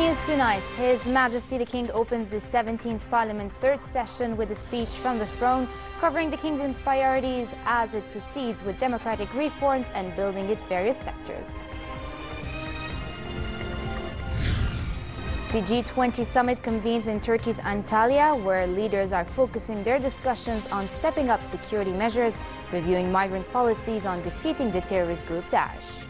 news tonight. His Majesty the King opens the 17th Parliament third session with a speech from the throne covering the kingdom's priorities as it proceeds with democratic reforms and building its various sectors. The G20 summit convenes in Turkey's Antalya, where leaders are focusing their discussions on stepping up security measures, reviewing migrant policies on defeating the terrorist group Daesh.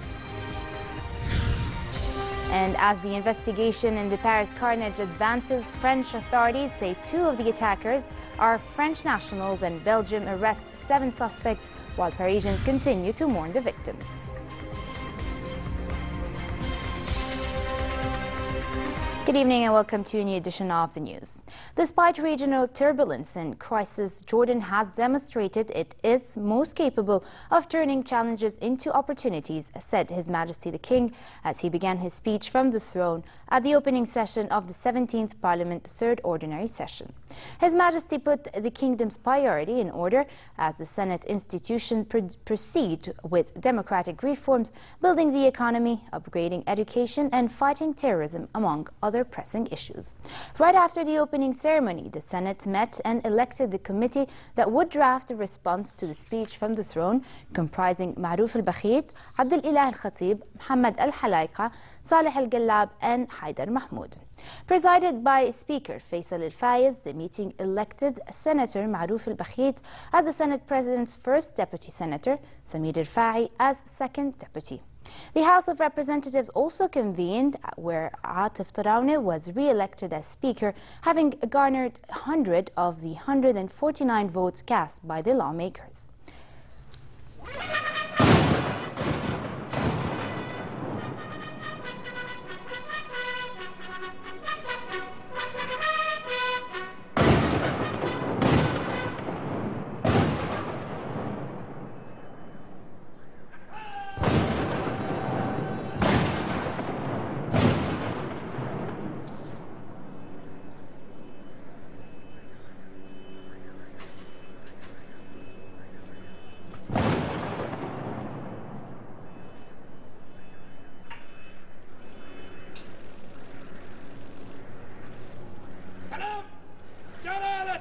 And as the investigation in the Paris carnage advances, French authorities say 2 of the attackers are French nationals, and Belgium arrests 7 suspects, while Parisians continue to mourn the victims. Good evening and welcome to a new edition of the news. Despite regional turbulence and crisis, Jordan has demonstrated it is most capable of turning challenges into opportunities, said His Majesty the King as he began his speech from the throne at the opening session of the 17th Parliament Third Ordinary Session. His Majesty put the kingdom's priority in order as the Senate institution proceed with democratic reforms, building the economy, upgrading education and fighting terrorism, among other pressing issues. Right after the opening ceremony, the Senate met and elected the committee that would draft a response to the speech from the throne, comprising Maruf al-Bakhit, Abdul Ilah al-Khatib, Mohammed al-Halaika, Saleh al-Gallab and Haidar Mahmoud. Presided by Speaker Faisal al-Faiz, the meeting elected Senator Maruf al-Bakhit as the Senate President's first Deputy Senator, Samir al-Fa'i as second Deputy. The House of Representatives also convened, where Atif Tarawne was re-elected as Speaker, having garnered 100 of the 149 votes cast by the lawmakers.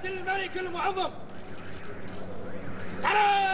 الملك المعظم سلام.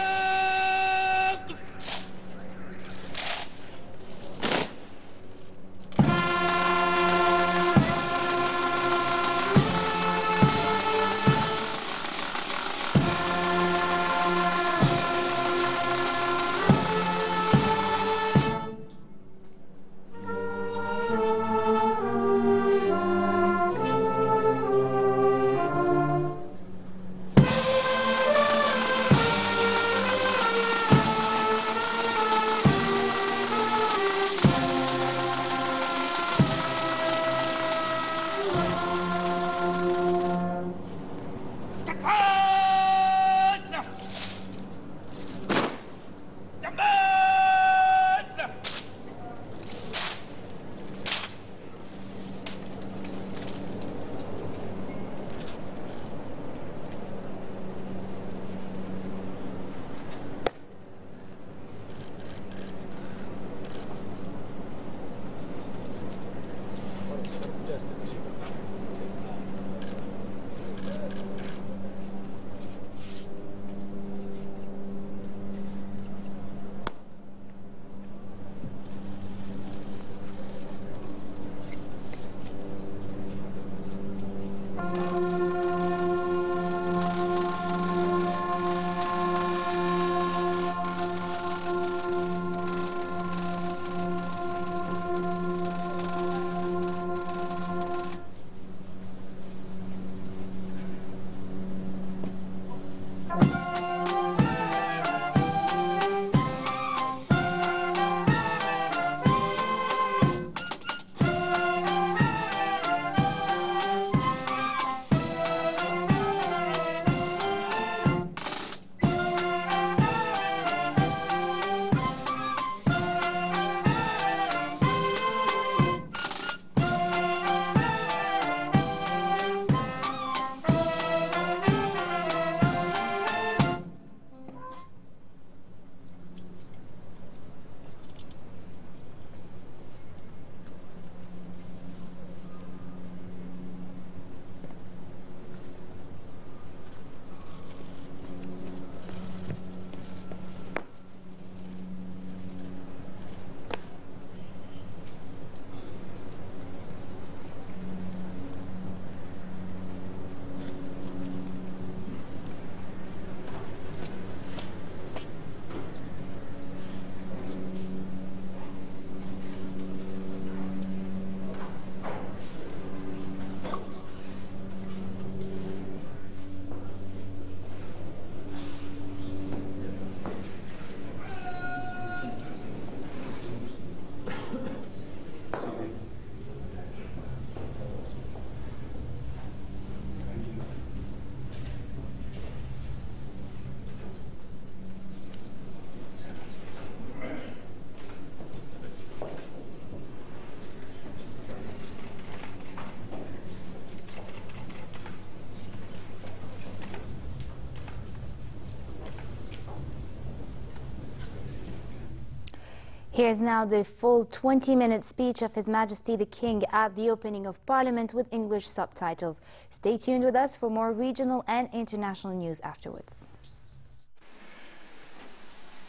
Here's now the full 20-minute speech of His Majesty the King at the opening of Parliament with English subtitles. Stay tuned with us for more regional and international news afterwards.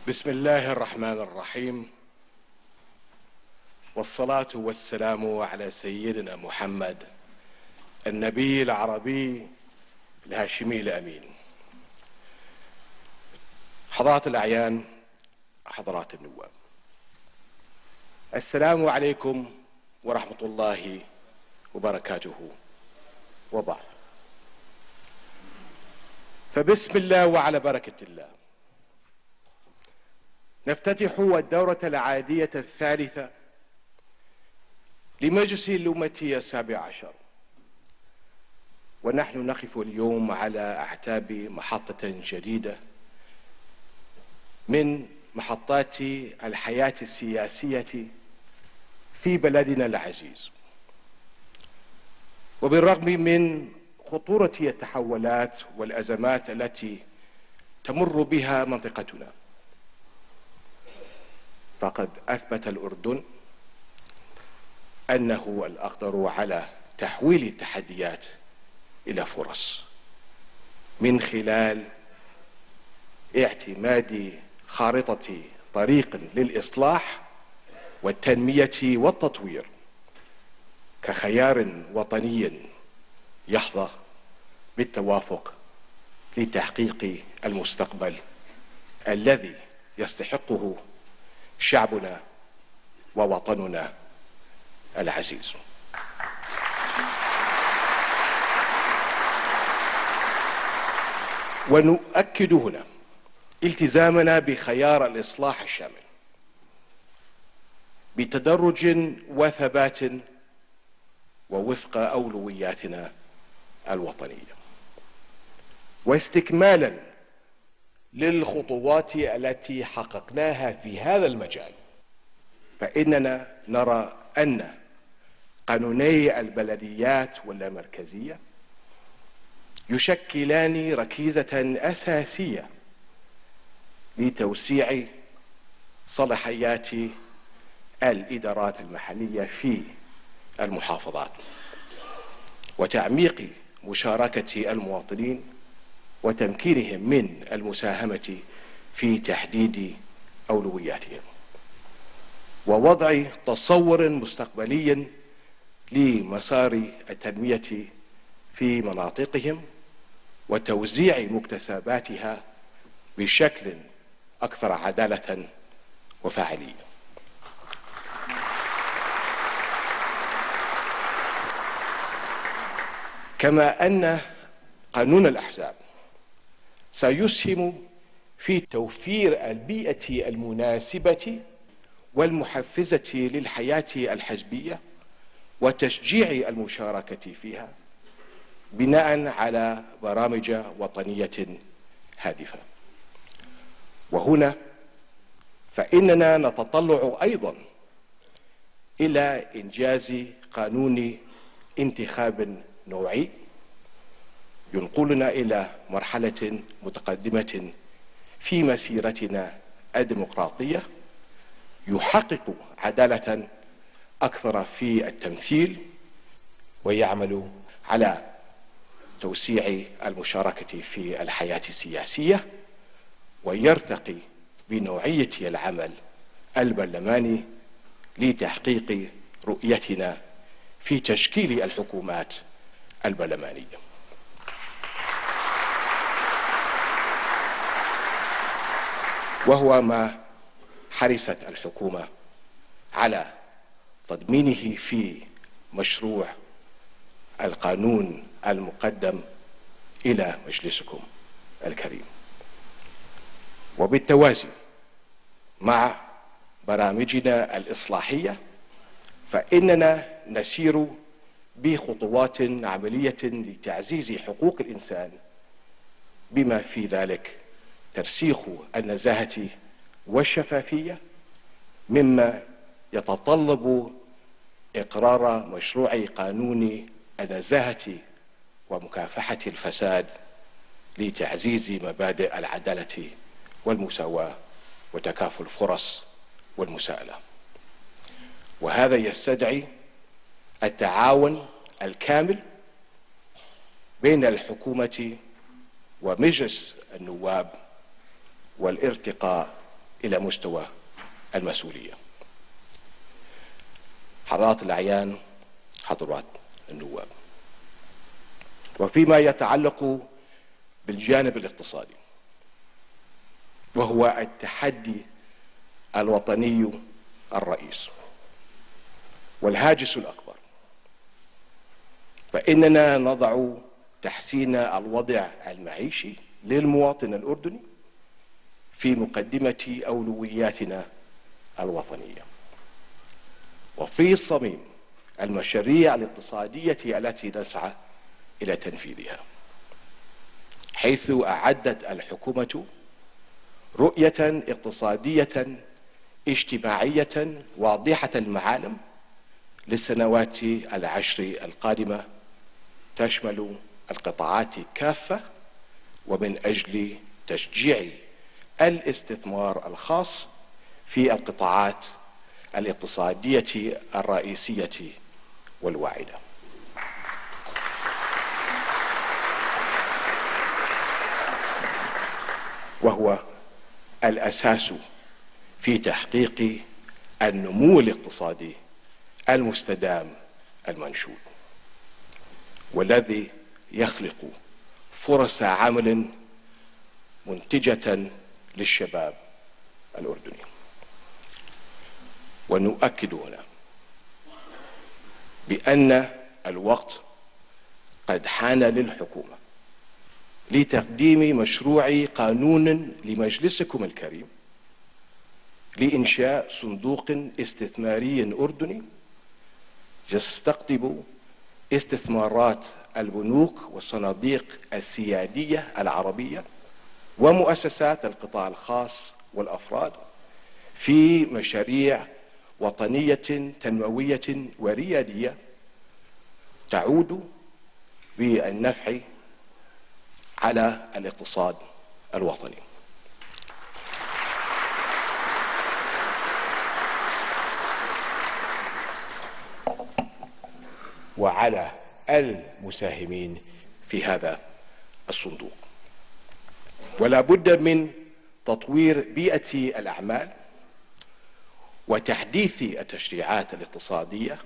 بسم الله الرحمن الرحيم والصلاة والسلام على سيدنا محمد النبي العربي الهاشمي الأمين. حضرات الأعيان، حضرات النواب، السلام عليكم ورحمة الله وبركاته وبعد. فبسم الله وعلى بركة الله نفتتح الدورة العادية الثالثة لمجلس الأمة السابع عشر، ونحن نقف اليوم على أعتاب محطة جديدة من محطات الحياة السياسية في بلدنا العزيز. وبالرغم من خطورة التحولات والأزمات التي تمر بها منطقتنا، فقد أثبت الأردن أنه الأقدر على تحويل التحديات إلى فرص من خلال اعتماد خارطة طريق للإصلاح والتنمية والتطوير كخيار وطني يحظى بالتوافق لتحقيق المستقبل الذي يستحقه شعبنا ووطننا العزيز. ونؤكد هنا التزامنا بخيار الإصلاح الشامل بتدرج وثبات ووفق أولوياتنا الوطنية، واستكمالا للخطوات التي حققناها في هذا المجال. فإننا نرى أن قانوني البلديات واللامركزية يشكلان ركيزة أساسية لتوسيع صلاحيات الإدارات المحلية في المحافظات وتعميق مشاركة المواطنين وتمكينهم من المساهمة في تحديد أولوياتهم ووضع تصور مستقبلي لمسار التنمية في مناطقهم وتوزيع مكتسباتها بشكل أكثر عدالة وفاعلية. كما أن قانون الأحزاب سيسهم في توفير البيئة المناسبة والمحفزة للحياة الحزبية وتشجيع المشاركة فيها بناء على برامج وطنية هادفة. وهنا فإننا نتطلع أيضا إلى إنجاز قانون انتخاب نوعي ينقلنا إلى مرحلة متقدمة في مسيرتنا الديمقراطية يحقق عدالة أكثر في التمثيل ويعمل على توسيع المشاركة في الحياة السياسية ويرتقي بنوعية العمل البرلماني لتحقيق رؤيتنا في تشكيل الحكومات البرلمانية. وهو ما حرصت الحكومة على تضمينه في مشروع القانون المقدم إلى مجلسكم الكريم. وبالتوازي مع برامجنا الإصلاحية فإننا نسير بخطوات عملية لتعزيز حقوق الإنسان بما في ذلك ترسيخ النزاهة والشفافية، مما يتطلب إقرار مشروع قانون النزاهة ومكافحة الفساد لتعزيز مبادئ العدالة والمساواة وتكافل الفرص والمساءلة، وهذا يستدعي التعاون الكامل بين الحكومة ومجلس النواب والارتقاء إلى مستوى المسؤولية. حضرات الأعيان، حضرات النواب، وفيما يتعلق بالجانب الاقتصادي، وهو التحدي الوطني الرئيس والهاجس الأكبر، فإننا نضع تحسين الوضع المعيشي للمواطن الأردني في مقدمة أولوياتنا الوطنية، وفي صميم المشاريع الاقتصادية التي نسعى إلى تنفيذها، حيث أعدت الحكومة رؤية اقتصادية اجتماعية واضحة المعالم للسنوات العشر القادمة، تشمل القطاعات كافة، ومن أجل تشجيع الاستثمار الخاص في القطاعات الاقتصادية الرئيسية والواعدة. وهو الأساس في تحقيق النمو الاقتصادي المستدام المنشود، والذي يخلق فرص عمل منتجة للشباب الأردني. ونؤكد هنا بأن الوقت قد حان للحكومة لتقديم مشروع قانون لمجلسكم الكريم لإنشاء صندوق استثماري أردني يستقطب استثمارات البنوك والصناديق السيادية العربية ومؤسسات القطاع الخاص والأفراد في مشاريع وطنية تنموية وريادية تعود بالنفع على الاقتصاد الوطني. وعلى المساهمين في هذا الصندوق. ولا بد من تطوير بيئة الأعمال وتحديث التشريعات الاقتصادية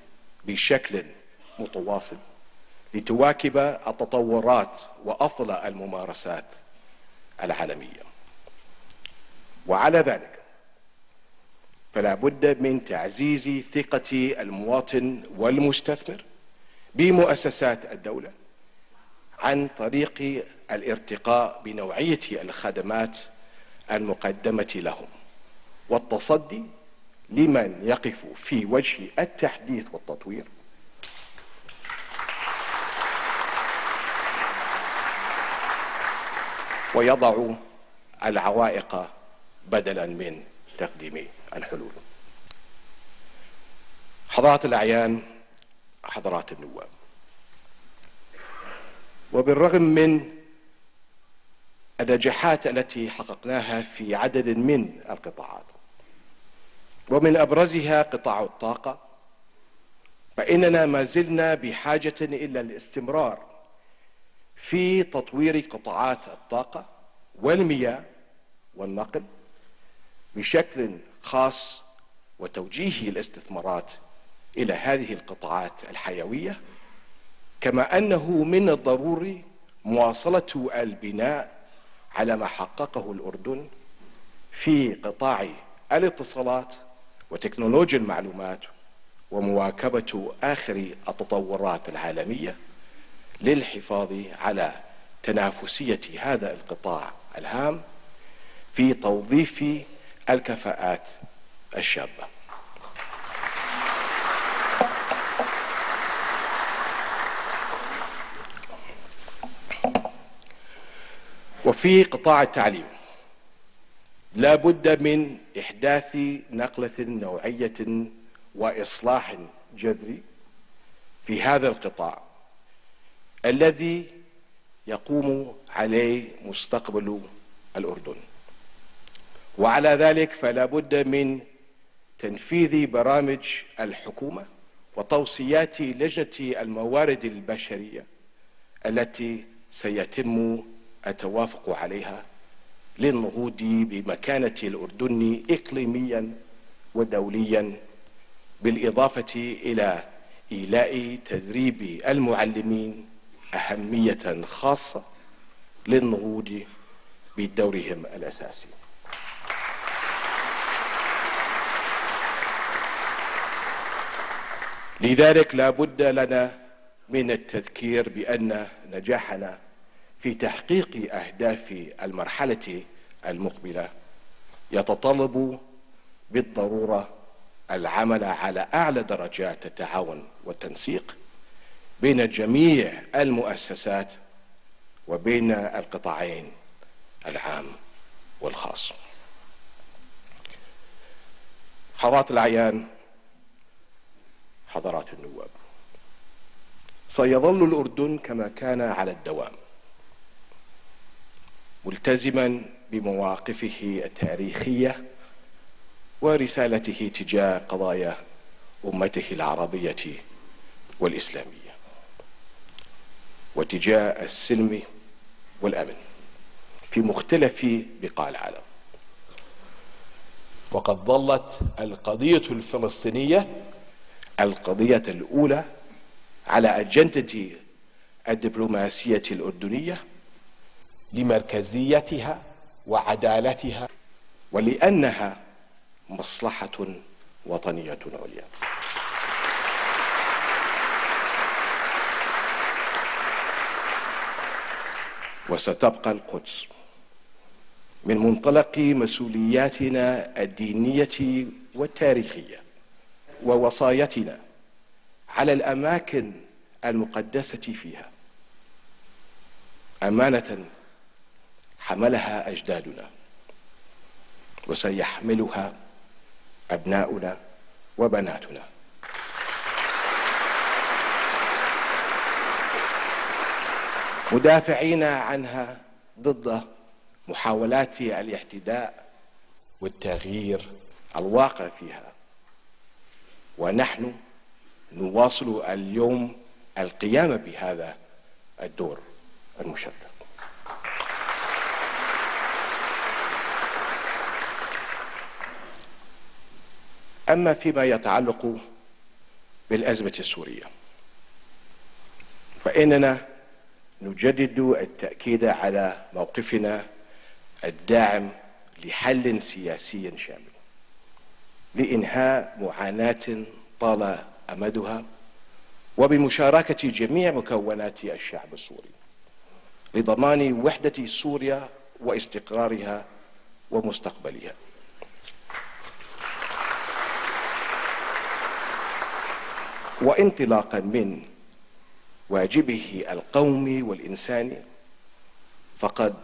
بشكل متواصل لتواكب التطورات وأفضل الممارسات العالمية. وعلى ذلك فلا بد من تعزيز ثقة المواطن والمستثمر بمؤسسات الدولة عن طريق الارتقاء بنوعية الخدمات المقدمة لهم، والتصدي لمن يقف في وجه التحديث والتطوير، ويضع العوائق بدلا من تقديم الحلول. حضرات الأعيان، حضرات النواب، وبالرغم من النجاحات التي حققناها في عدد من القطاعات ومن أبرزها قطاع الطاقة، فإننا ما زلنا بحاجة إلى الاستمرار في تطوير قطاعات الطاقة والمياه والنقل بشكل خاص، وتوجيه الاستثمارات إلى هذه القطاعات الحيوية، كما أنه من الضروري مواصلة البناء على ما حققه الأردن في قطاع الاتصالات وتكنولوجيا المعلومات ومواكبة آخر التطورات العالمية للحفاظ على تنافسية هذا القطاع الهام في توظيف الكفاءات الشابة. وفي قطاع التعليم لا بد من إحداث نقلة نوعية وإصلاح جذري في هذا القطاع الذي يقوم عليه مستقبل الأردن. وعلى ذلك فلا بد من تنفيذ برامج الحكومة وتوصيات لجنة الموارد البشرية التي سيتم التوافق عليها للنهوض بمكانة الأردن إقليميا ودوليا، بالإضافة إلى إيلاء تدريب المعلمين أهمية خاصة للنهوض بدورهم الأساسي. لذلك لا بد لنا من التذكير بأن نجاحنا في تحقيق أهداف المرحلة المقبلة يتطلب بالضرورة العمل على أعلى درجات التعاون والتنسيق بين جميع المؤسسات وبين القطاعين العام والخاص. حضرات الأعيان، حضرات النواب، سيظل الأردن كما كان على الدوام ملتزما بمواقفه التاريخية ورسالته تجاه قضايا أمته العربية والإسلامية وتجاه السلم والأمن في مختلف بقاع العالم. وقد ظلت القضية الفلسطينية القضية الأولى على أجندة الدبلوماسية الأردنية لمركزيتها وعدالتها ولأنها مصلحة وطنية عليا. وستبقى القدس من منطلق مسؤولياتنا الدينية والتاريخية ووصايتنا على الأماكن المقدسة فيها أمانة حملها أجدادنا وسيحملها أبناؤنا وبناتنا. مدافعين عنها ضد محاولات الاعتداء والتغيير الواقع فيها. ونحن نواصل اليوم القيام بهذا الدور المشرف. أما فيما يتعلق بالأزمة السورية فإننا نجدد التأكيد على موقفنا الداعم لحل سياسي شامل لإنهاء معاناة طال أمدها وبمشاركة جميع مكونات الشعب السوري لضمان وحدة سوريا واستقرارها ومستقبلها. وانطلاقا من واجبه القومي والإنساني فقد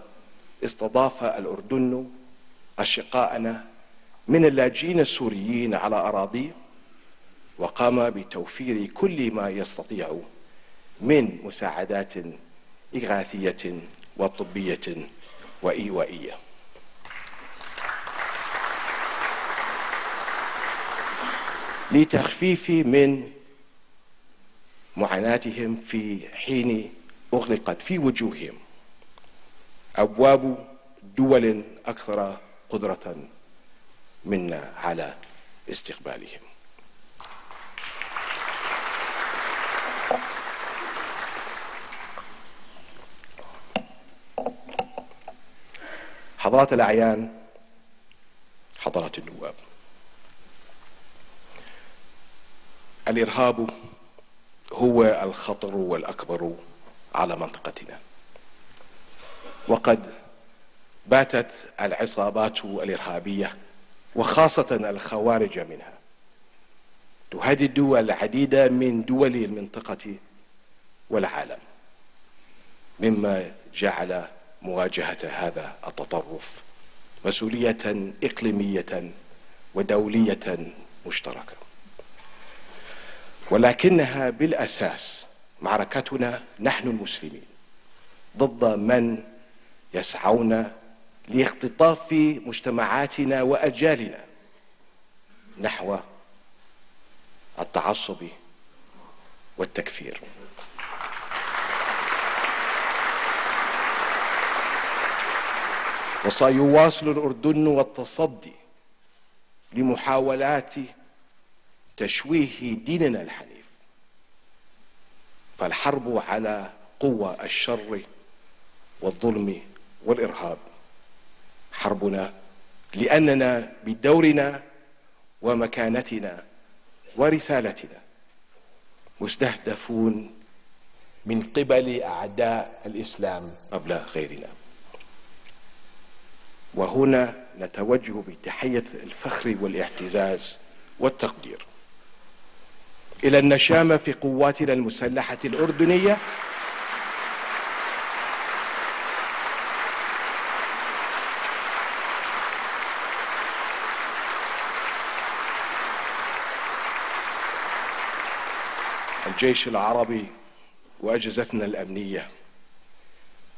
استضاف الأردن أشقاءنا من اللاجئين السوريين على أراضيه وقام بتوفير كل ما يستطيع من مساعدات إغاثية وطبية وإيوائية. لتخفيف من معاناتهم في حين أغلقت في وجوههم أبواب دول أكثر قدرة منا على استقبالهم. حضرات الأعيان، حضرات النواب، الإرهاب هو الخطر الأكبر على منطقتنا، وقد باتت العصابات الإرهابية وخاصة الخوارج منها تهدد العديد من دول المنطقة والعالم، مما جعل مواجهة هذا التطرف مسؤولية إقليمية ودولية مشتركة. ولكنها بالأساس معركتنا نحن المسلمين ضد من يسعون لاختطاف مجتمعاتنا وأجيالنا نحو التعصب والتكفير. وسيواصل الأردن التصدي لمحاولات تشويه ديننا الحنيف، فالحرب على قوى الشر والظلم والإرهاب حربنا، لأننا بدورنا ومكانتنا ورسالتنا مستهدفون من قبل أعداء الإسلام قبل غيرنا. وهنا نتوجه بتحية الفخر والاعتزاز والتقدير إلى النشامة في قواتنا المسلحة الأردنية الجيش العربي وأجهزتنا الأمنية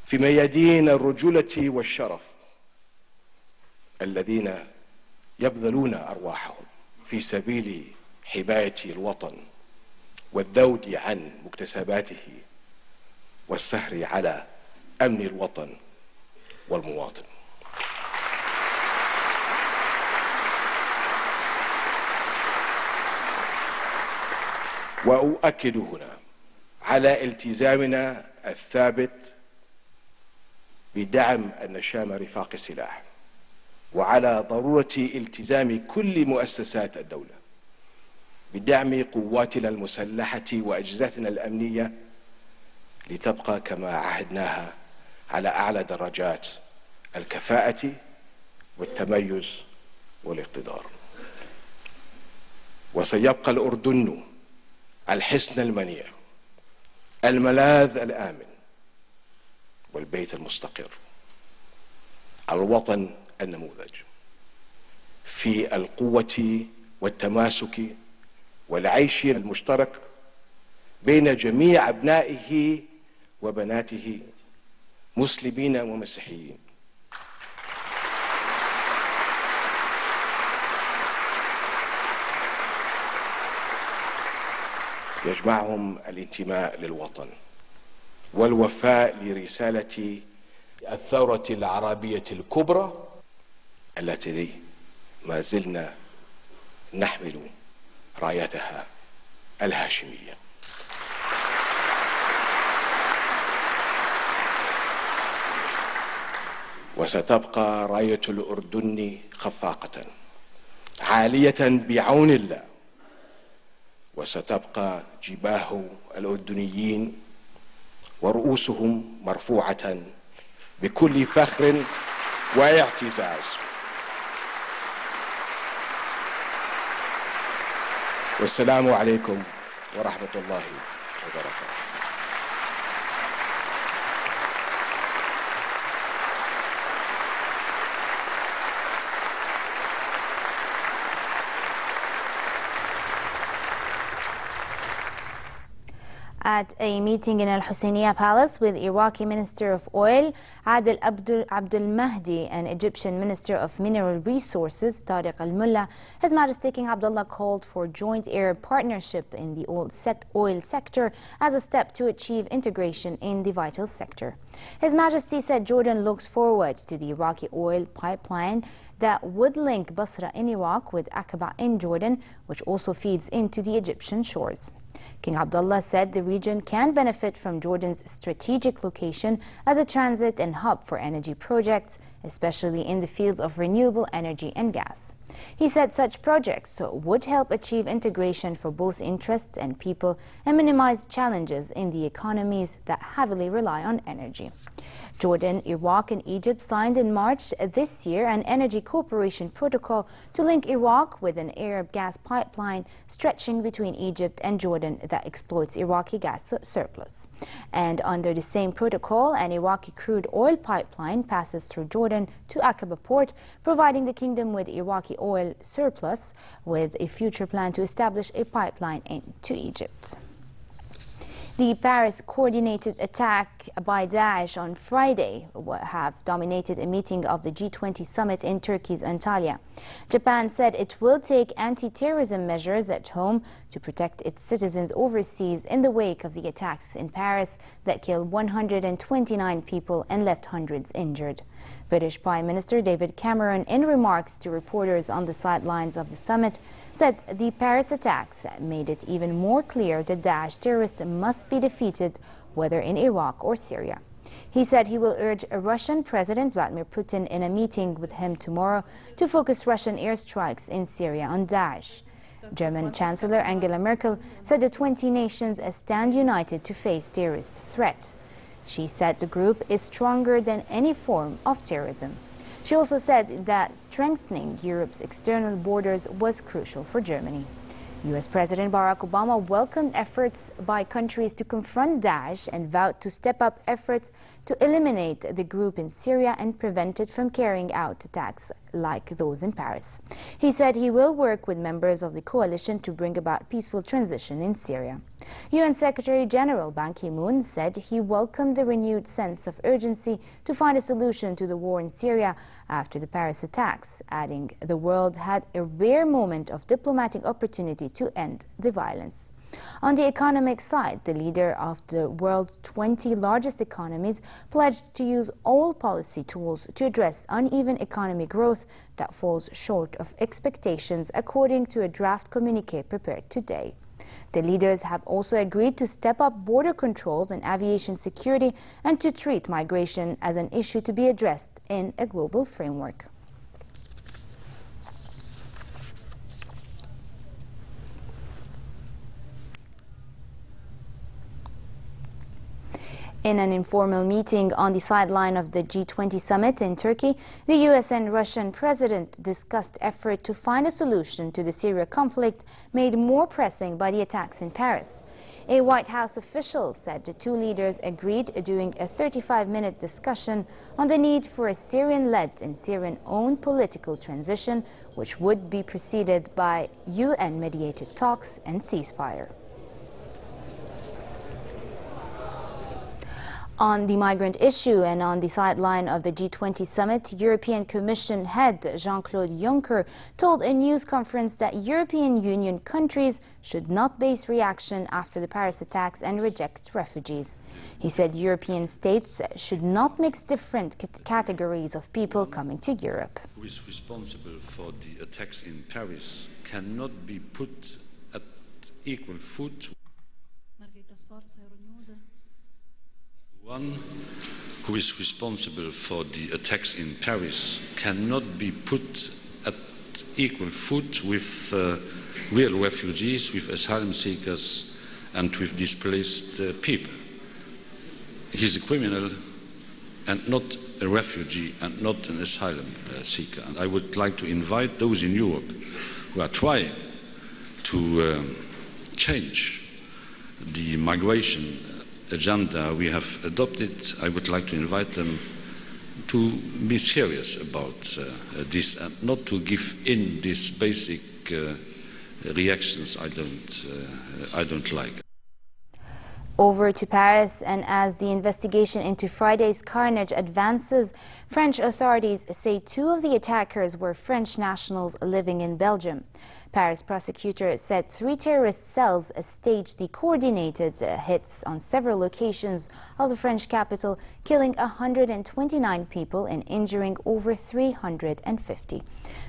في ميادين الرجولة والشرف، الذين يبذلون أرواحهم في سبيل حماية الوطن والذود عن مكتسباته والسهر على أمن الوطن والمواطن. وأؤكد هنا على التزامنا الثابت بدعم النشامة رفاق السلاح، وعلى ضرورة التزام كل مؤسسات الدولة بدعم قواتنا المسلحة وأجهزتنا الأمنية لتبقى كما عهدناها على أعلى درجات الكفاءة والتميز والاقتدار. وسيبقى الأردن الحصن المنيع، الملاذ الآمن، والبيت المستقر، الوطن النموذج في القوة والتماسك والعيش المشترك بين جميع أبنائه وبناته مسلمين ومسيحيين. يجمعهم الانتماء للوطن والوفاء لرسالة الثورة العربية الكبرى التي ما زلنا نحمل رايتها الهاشمية. وستبقى راية الأردن خفاقة عالية بعون الله، وستبقى جباه الأردنيين ورؤوسهم مرفوعة بكل فخر واعتزاز. والسلام عليكم ورحمة الله وبركاته. At a meeting in Al Husseiniya Palace with Iraqi Minister of Oil Adel Abdul Mahdi and Egyptian Minister of Mineral Resources Tariq Al Mullah, His Majesty King Abdullah called for joint Arab partnership in the oil sector as a step to achieve integration in the vital sector. His Majesty said Jordan looks forward to the Iraqi oil pipeline that would link Basra in Iraq with Aqaba in Jordan, which also feeds into the Egyptian shores. King Abdullah said the region can benefit from Jordan's strategic location as a transit and hub for energy projects, especially in the fields of renewable energy and gas. He said such projects would help achieve integration for both interests and people and minimize challenges in the economies that heavily rely on energy. Jordan, Iraq and Egypt signed in March this year an energy cooperation protocol to link Iraq with an Arab gas pipeline stretching between Egypt and Jordan that exploits Iraqi gas surplus. And under the same protocol, an Iraqi crude oil pipeline passes through Jordan to Aqaba port, providing the kingdom with Iraqi oil surplus, with a future plan to establish a pipeline into Egypt. The Paris coordinated attack by Daesh on Friday have dominated a meeting of the G20 summit in Turkey's Antalya. Japan said it will take anti-terrorism measures at home to protect its citizens overseas in the wake of the attacks in Paris that killed 129 people and left hundreds injured. British Prime Minister David Cameron, in remarks to reporters on the sidelines of the summit, said the Paris attacks made it even more clear that Daesh terrorists must be defeated, whether in Iraq or Syria. He said he will urge Russian President Vladimir Putin in a meeting with him tomorrow to focus Russian airstrikes in Syria on Daesh. German Chancellor Angela Merkel said the 20 nations stand united to face terrorist threat. She said the group is stronger than any form of terrorism. She also said that strengthening Europe's external borders was crucial for Germany. U.S. President Barack Obama welcomed efforts by countries to confront Daesh and vowed to step up efforts to eliminate the group in Syria and prevent it from carrying out attacks like those in Paris. He said he will work with members of the coalition to bring about peaceful transition in Syria. UN Secretary General Ban Ki-moon said he welcomed the renewed sense of urgency to find a solution to the war in Syria after the Paris attacks, adding the world had a rare moment of diplomatic opportunity to end the violence. On the economic side, the leader of the world's 20 largest economies pledged to use all policy tools to address uneven economic growth that falls short of expectations, according to a draft communiqué prepared today. The leaders have also agreed to step up border controls and aviation security and to treat migration as an issue to be addressed in a global framework. In an informal meeting on the sideline of the G20 summit in Turkey, the U.S. and Russian president discussed effort to find a solution to the Syria conflict made more pressing by the attacks in Paris. A White House official said the two leaders agreed during a 35-minute discussion on the need for a Syrian-led and Syrian-owned political transition, which would be preceded by UN-mediated talks and ceasefire. On the migrant issue and on the sideline of the G20 summit, European Commission head Jean-Claude Juncker told a news conference that European Union countries should not base reaction after the Paris attacks and reject refugees. He said European states should not mix different categories of people coming to Europe. Who is responsible for the attacks in Paris cannot be put at equal foot. One who is responsible for the attacks in Paris cannot be put at equal foot with real refugees, with asylum seekers and with displaced people. He is a criminal and not a refugee and not an asylum seeker. And I would like to invite those in Europe who are trying to change the migration agenda we have adopted. I would like to invite them to be serious about this and not to give in these basic reactions I don't like. Over to Paris, and as the investigation into Friday's carnage advances, French authorities say two of the attackers were French nationals living in Belgium. Paris prosecutors said 3 terrorist cells staged the coordinated hits on several locations of the French capital, killing 129 people and injuring over 350.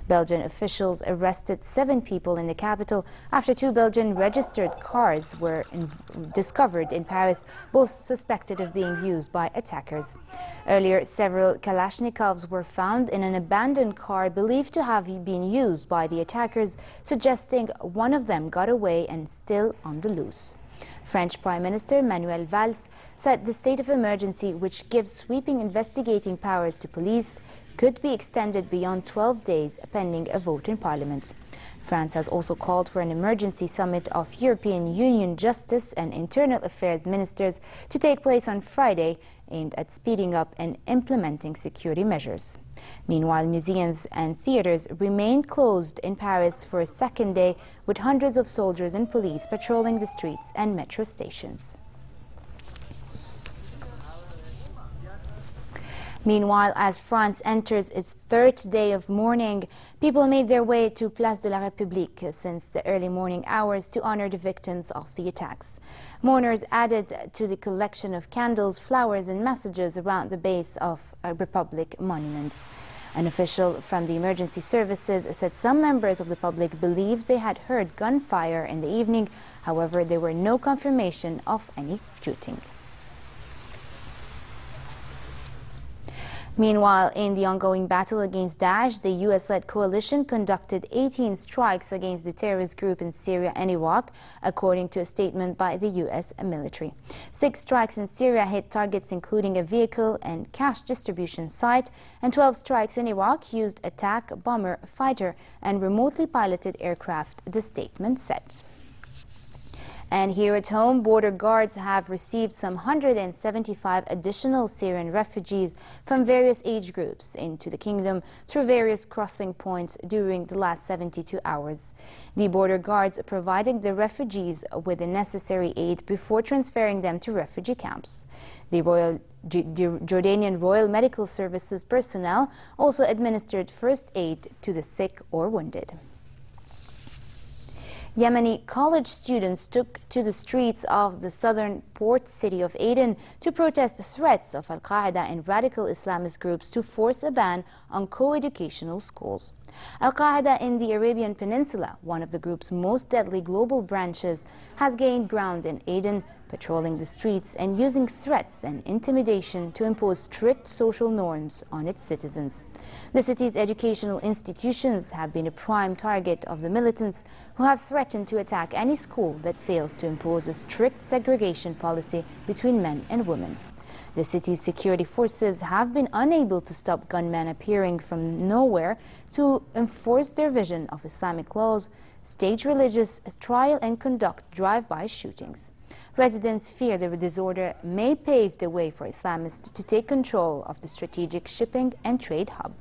Belgian officials arrested 7 people in the capital after 2 Belgian registered cars were discovered in Paris, both suspected of being used by attackers. Earlier, several Kalashnikovs were found in an abandoned car believed to have been used by the attackers, suggesting one of them got away and still on the loose. French Prime Minister Manuel Valls said the state of emergency, which gives sweeping investigating powers to police, could be extended beyond 12 days pending a vote in Parliament. France has also called for an emergency summit of European Union Justice and Internal Affairs ministers to take place on Friday, aimed at speeding up and implementing security measures. Meanwhile, museums and theaters remain closed in Paris for a second day, with hundreds of soldiers and police patrolling the streets and metro stations. Meanwhile, as France enters its third day of mourning, people made their way to Place de la République since the early morning hours to honor the victims of the attacks. Mourners added to the collection of candles, flowers and messages around the base of a Republic monument. An official from the emergency services said some members of the public believed they had heard gunfire in the evening. However, there were no confirmation of any shooting. Meanwhile, in the ongoing battle against Daesh, the U.S.-led coalition conducted 18 strikes against the terrorist group in Syria and Iraq, according to a statement by the U.S. military. 6 strikes in Syria hit targets including a vehicle and cash distribution site, and 12 strikes in Iraq used attack, bomber, fighter, and remotely piloted aircraft, the statement said. And here at home, border guards have received some 175 additional Syrian refugees from various age groups into the kingdom through various crossing points during the last 72 hours. The border guards provided the refugees with the necessary aid before transferring them to refugee camps. The Jordanian Royal Medical Services personnel also administered first aid to the sick or wounded. Yemeni college students took to the streets of the southern port city of Aden to protest threats of Al-Qaeda and radical Islamist groups to force a ban on co-educational schools. Al-Qaeda in the Arabian Peninsula, one of the group's most deadly global branches, has gained ground in Aden, patrolling the streets and using threats and intimidation to impose strict social norms on its citizens. The city's educational institutions have been a prime target of the militants, who have threatened to attack any school that fails to impose a strict segregation policy between men and women. The city's security forces have been unable to stop gunmen appearing from nowhere to enforce their vision of Islamic laws, stage religious trial and conduct drive-by shootings. Residents fear the disorder may pave the way for Islamists to take control of the strategic shipping and trade hub.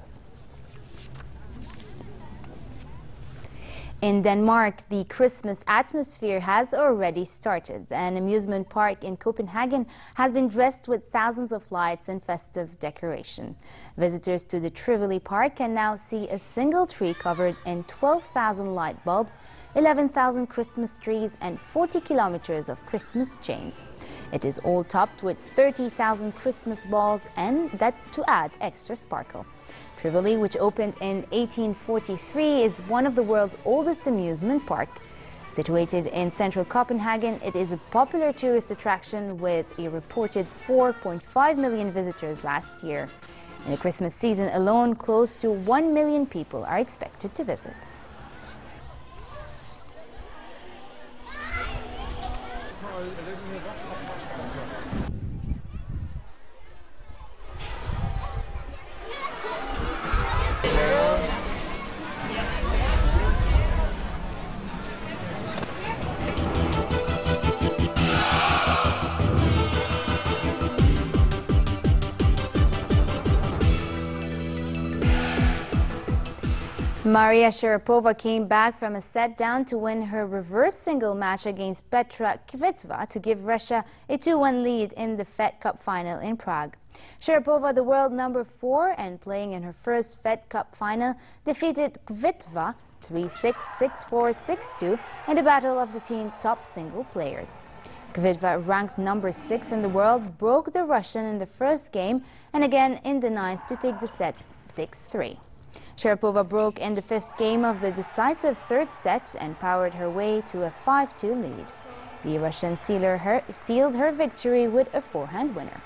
In Denmark, the Christmas atmosphere has already started. An amusement park in Copenhagen has been dressed with thousands of lights and festive decoration. Visitors to the Tivoli Park can now see a single tree covered in 12,000 light bulbs, 11,000 Christmas trees and 40 kilometers of Christmas chains. It is all topped with 30,000 Christmas balls and that to add extra sparkle. Tivoli, which opened in 1843, is one of the world's oldest amusement parks. Situated in central Copenhagen, it is a popular tourist attraction with a reported 4.5 million visitors last year. In the Christmas season alone, close to 1 million people are expected to visit. Maria Sharapova came back from a set down to win her reverse single match against Petra Kvitova to give Russia a 2-1 lead in the Fed Cup final in Prague. Sharapova, the world number 4 and playing in her first Fed Cup final, defeated Kvitova 3-6, 6-4, 6-2 in the battle of the team's top single players. Kvitova, ranked number 6 in the world, broke the Russian in the first game and again in the ninth to take the set 6-3. Sharapova broke in the 5th game of the decisive third set and powered her way to a 5-2 lead. The Russian sealed her victory with a forehand winner.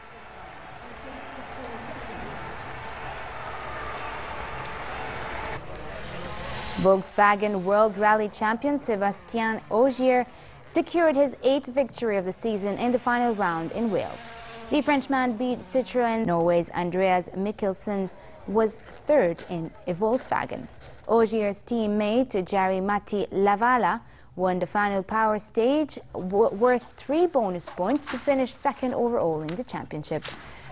Volkswagen World Rally champion Sébastien Ogier secured his 8th victory of the season in the final round in Wales. The Frenchman beat Citroën. Norway's Andreas Mikkelsen was 3rd in a Volkswagen. Ogier's teammate Jari-Matti Lavala won the final power stage, worth 3 bonus points to finish second overall in the championship.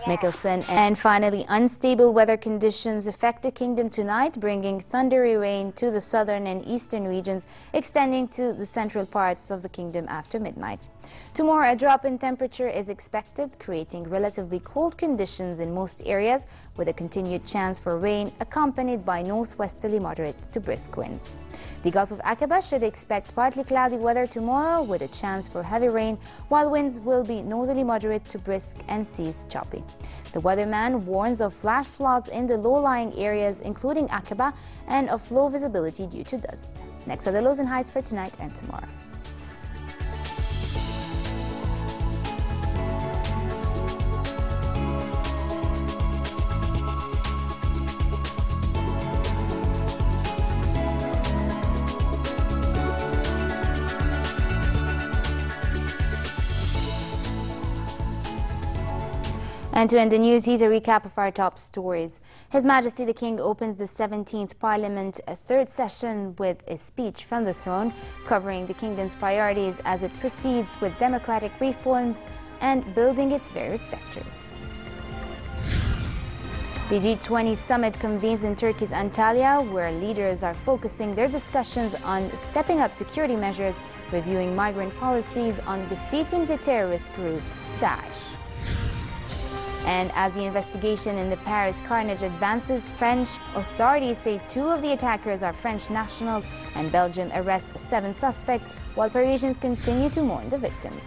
Mickelson. And finally, unstable weather conditions affect the kingdom tonight, bringing thundery rain to the southern and eastern regions, extending to the central parts of the kingdom after midnight. Tomorrow, a drop in temperature is expected, creating relatively cold conditions in most areas, with a continued chance for rain accompanied by northwesterly moderate to brisk winds. The Gulf of Aqaba should expect partly cloudy weather tomorrow, with a chance for heavy rain, while winds will be northerly moderate to brisk and seas choppy. The weatherman warns of flash floods in the low-lying areas, including Aqaba, and of low visibility due to dust. Next are the lows and highs for tonight and tomorrow. And to end the news, here's a recap of our top stories. His Majesty the King opens the 17th Parliament, a third session, with a speech from the throne covering the kingdom's priorities as it proceeds with democratic reforms and building its various sectors. The G20 summit convenes in Turkey's Antalya, where leaders are focusing their discussions on stepping up security measures, reviewing migrant policies, on defeating the terrorist group Daesh. And as the investigation in the Paris carnage advances, French authorities say 2 of the attackers are French nationals, and Belgium arrests 7 suspects, while Parisians continue to mourn the victims.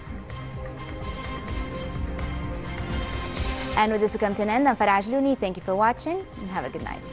And with this, we come to an end. I'm Farah Ajlouni. Thank you for watching, and have a good night.